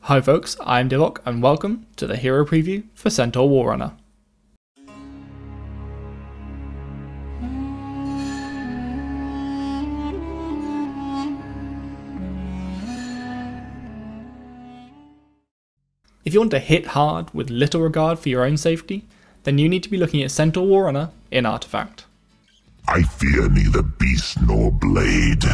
Hi folks, I'm Divok and welcome to the hero preview for Centaur Warrunner. If you want to hit hard with little regard for your own safety, then you need to be looking at Centaur Warrunner in Artifact. I fear neither beast nor blade.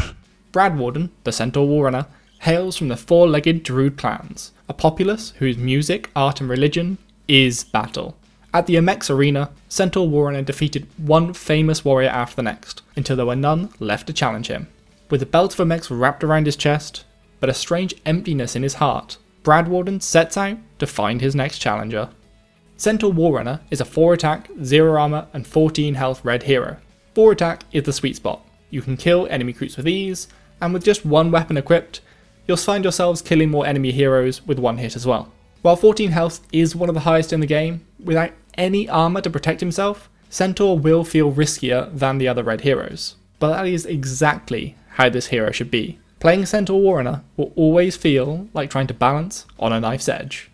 Brad Warden, the Centaur Warrunner, hails from the four-legged Druid clans, a populace whose music, art and religion is battle. At the Amex arena, Centaur Warrunner defeated one famous warrior after the next, until there were none left to challenge him. With the belt of Amex wrapped around his chest, but a strange emptiness in his heart, Brad Warden sets out to find his next challenger. Centaur Warrunner is a 4 attack, 0 armor and 14 health red hero. 4 attack is the sweet spot. You can kill enemy creeps with ease, and with just one weapon equipped, you'll find yourselves killing more enemy heroes with one hit as well. While 14 health is one of the highest in the game, without any armor to protect himself, Centaur will feel riskier than the other red heroes. But that is exactly how this hero should be. Playing Centaur Warrunner will always feel like trying to balance on a knife's edge.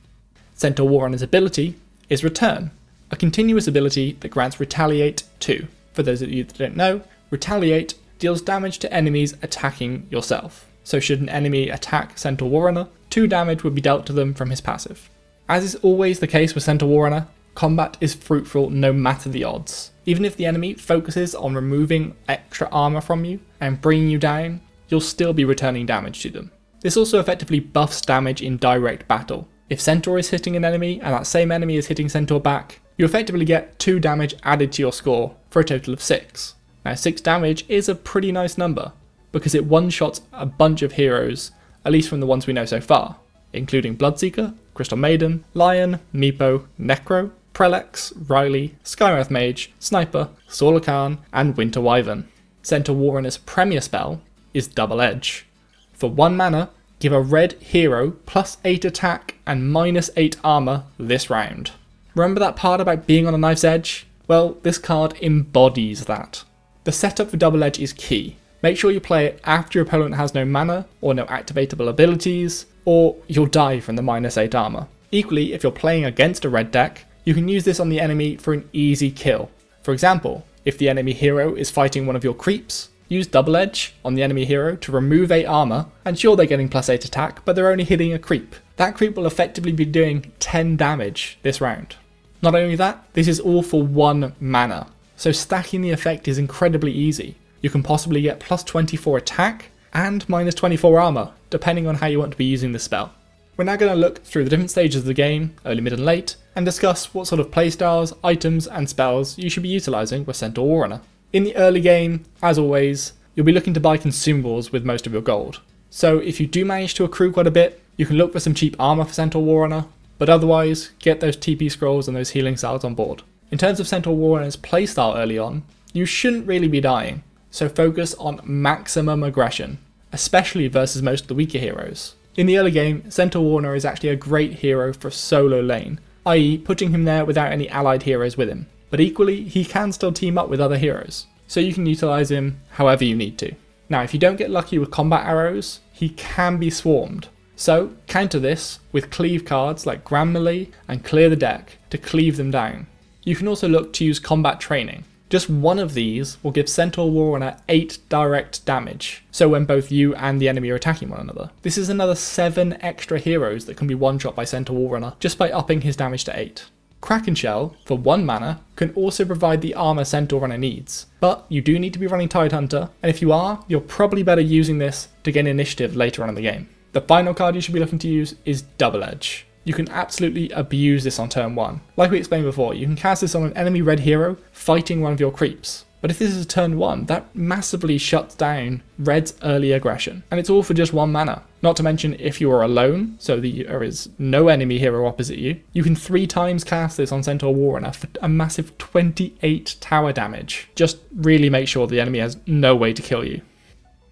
Centaur Warrunner's ability is Return, a continuous ability that grants Retaliate 2. For those of you that don't know, Retaliate deals damage to enemies attacking yourself. So should an enemy attack Centaur Warrunner, 2 damage would be dealt to them from his passive. As is always the case with Centaur Warrunner, combat is fruitful no matter the odds. Even if the enemy focuses on removing extra armor from you and bringing you down, you'll still be returning damage to them. This also effectively buffs damage in direct battle. If Centaur is hitting an enemy and that same enemy is hitting Centaur back, you effectively get 2 damage added to your score for a total of 6. Now 6 damage is a pretty nice number, because it one-shots a bunch of heroes, at least from the ones we know so far, including Bloodseeker, Crystal Maiden, Lion, Meepo, Necro, Prelex, Riley, Skymouth Mage, Sniper, Solar Khan, and Winter Wyvern. Centaur Warrunner's premier spell is Double Edge. For 1 mana, give a red hero plus 8 attack and minus 8 armor this round. Remember that part about being on a knife's edge? Well, this card embodies that. The setup for Double Edge is key. Make sure you play it after your opponent has no mana or no activatable abilities, or you'll die from the minus 8 armor. Equally, if you're playing against a red deck, you can use this on the enemy for an easy kill. For example, if the enemy hero is fighting one of your creeps, use Double Edge on the enemy hero to remove 8 armor, and sure they're getting plus 8 attack, but they're only hitting a creep. That creep will effectively be doing 10 damage this round. Not only that, this is all for 1 mana, so stacking the effect is incredibly easy. You can possibly get plus 24 attack and minus 24 armor, depending on how you want to be using the spell. We're now going to look through the different stages of the game, early, mid and late, and discuss what sort of playstyles, items and spells you should be utilising with Centaur Warrunner. In the early game, as always, you'll be looking to buy consumables with most of your gold. So if you do manage to accrue quite a bit, you can look for some cheap armor for Centaur Warrunner, but otherwise, get those TP scrolls and those healing cells on board. In terms of Centaur Warrunner's playstyle early on, you shouldn't really be dying, so focus on maximum aggression, especially versus most of the weaker heroes. In the early game, Centaur Warrunner is actually a great hero for solo lane, i.e. putting him there without any allied heroes with him. But equally, he can still team up with other heroes, so you can utilise him however you need to. Now if you don't get lucky with combat arrows, he can be swarmed. So counter this with cleave cards like Grand Melee and Clear the Deck to cleave them down. You can also look to use combat training. Just one of these will give Centaur Warrunner 8 direct damage, so when both you and the enemy are attacking one another. This is another 7 extra heroes that can be one-shot by Centaur Warrunner just by upping his damage to 8. Kraken Shell, for 1 mana, can also provide the armor Centaur Warrunner needs, but you do need to be running Tidehunter, and if you are, you're probably better using this to gain initiative later on in the game. The final card you should be looking to use is Double Edge. You can absolutely abuse this on turn 1. Like we explained before, you can cast this on an enemy red hero fighting one of your creeps. But if this is a turn 1, that massively shuts down red's early aggression. And it's all for just 1 mana. Not to mention if you are alone, so there is no enemy hero opposite you, you can 3 times cast this on Centaur Warrunner for a massive 28 tower damage. Just really make sure the enemy has no way to kill you.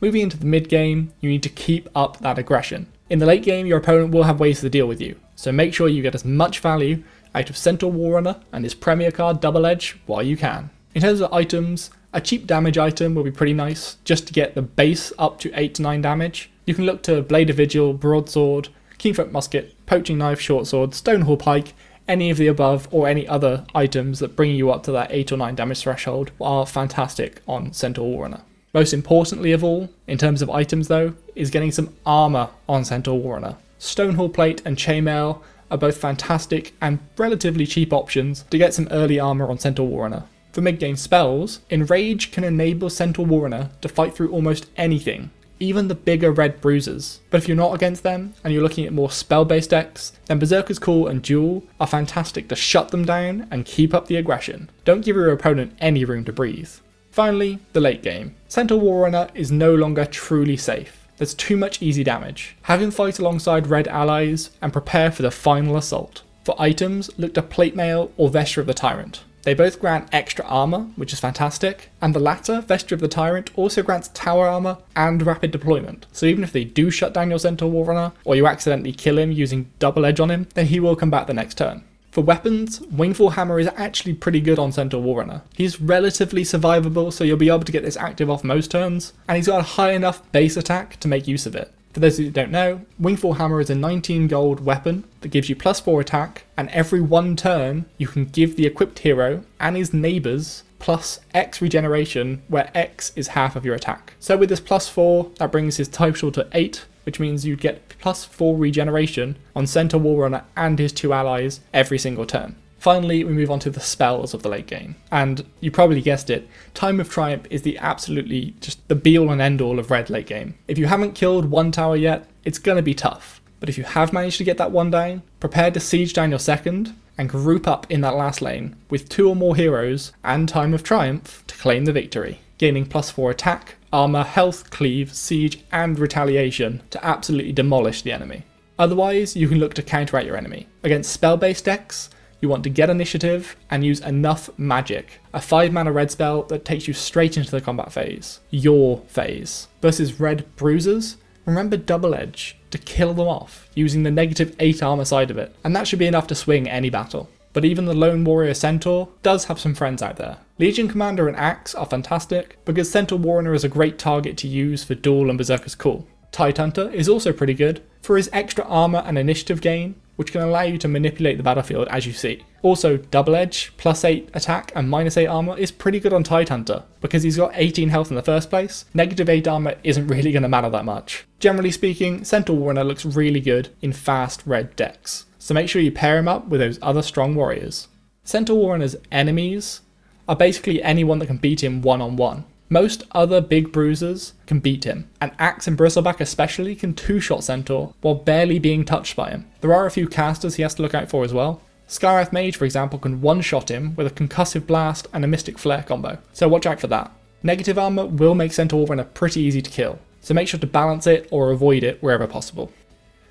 Moving into the mid game, you need to keep up that aggression. In the late game, your opponent will have ways to deal with you, so make sure you get as much value out of Centaur Warrunner and his premier card Double Edge while you can. In terms of items, a cheap damage item will be pretty nice, just to get the base up to 8 to 9 damage. You can look to Blade of Vigil, Broadsword, kingfoot musket, poaching knife, short sword, stonehall pike, any of the above or any other items that bring you up to that 8 or 9 damage threshold are fantastic on Centaur Warrunner. Most importantly of all, in terms of items though, is getting some armour on Centaur Warrunner. Stonehall plate and chainmail are both fantastic and relatively cheap options to get some early armour on Centaur Warrunner. For mid-game spells, Enrage can enable Centaur Warrunner to fight through almost anything, even the bigger red bruisers. But if you're not against them, and you're looking at more spell-based decks, then Berserker's Call and Duel are fantastic to shut them down and keep up the aggression. Don't give your opponent any room to breathe. Finally, the late game. Centaur Warrunner is no longer truly safe. There's too much easy damage. Have him fight alongside red allies and prepare for the final assault. For items, look to Plate Mail or Vesture of the Tyrant. They both grant extra armour, which is fantastic, and the latter, Vesture of the Tyrant, also grants tower armour and rapid deployment. So even if they do shut down your Centaur Warrunner, or you accidentally kill him using double edge on him, then he will come back the next turn. For weapons, Wingfall Hammer is actually pretty good on Centaur Warrunner. He's relatively survivable, so you'll be able to get this active off most turns, and he's got a high enough base attack to make use of it. For those who don't know, Wingfall Hammer is a 19 gold weapon that gives you +4 attack, and every 1 turn you can give the equipped hero and his neighbours plus X regeneration, where X is half of your attack. So with this +4, that brings his total to 8, which means you get +4 regeneration on Centaur Warrunner and his 2 allies every single turn. Finally, we move on to the spells of the late game. And you probably guessed it, Time of Triumph is the absolutely just the be all and end all of red late game. If you haven't killed 1 tower yet, it's going to be tough. But if you have managed to get that 1 down, prepare to siege down your second and group up in that last lane with 2 or more heroes and Time of Triumph to claim the victory, gaining +4 attack, armour, health, cleave, siege and retaliation to absolutely demolish the enemy. Otherwise, you can look to counter out your enemy. Against spell-based decks, you want to get initiative and use enough magic, a 5 mana red spell that takes you straight into the combat phase, your phase. Versus red bruisers, remember double edge to kill them off using the -8 armor side of it, and that should be enough to swing any battle. But even the Lone Warrior Centaur does have some friends out there. Legion Commander and Axe are fantastic because Centaur Warrunner is a great target to use for Duel and Berserker's Call. Tidehunter is also pretty good for his extra armor and initiative gain, which can allow you to manipulate the battlefield as you see. Also, Double Edge, +8 attack and -8 armor is pretty good on Tidehunter, because he's got 18 health in the first place. -8 armor isn't really going to matter that much. Generally speaking, Centaur Warrunner looks really good in fast red decks, so make sure you pair him up with those other strong warriors. Centaur Warrunner's enemies are basically anyone that can beat him one-on-one. Most other big bruisers can beat him, and Axe and Bristleback especially can 2-shot Centaur while barely being touched by him. There are a few casters he has to look out for as well. Skywrath Mage, for example, can 1-shot him with a Concussive Blast and a Mystic Flare combo, so watch out for that. Negative armor will make Centaur Warrunner pretty easy to kill, so make sure to balance it or avoid it wherever possible.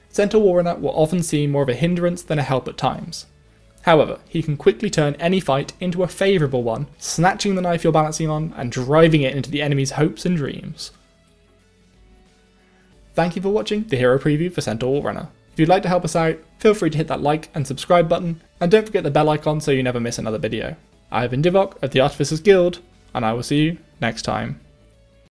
Centaur Warrunner will often seem more of a hindrance than a help at times. However, he can quickly turn any fight into a favourable one, snatching the knife you're balancing on and driving it into the enemy's hopes and dreams. Thank you for watching the hero preview for Centaur Warrunner. If you'd like to help us out, feel free to hit that like and subscribe button, and don't forget the bell icon so you never miss another video. I have been Divok of the Artificers Guild, and I will see you next time.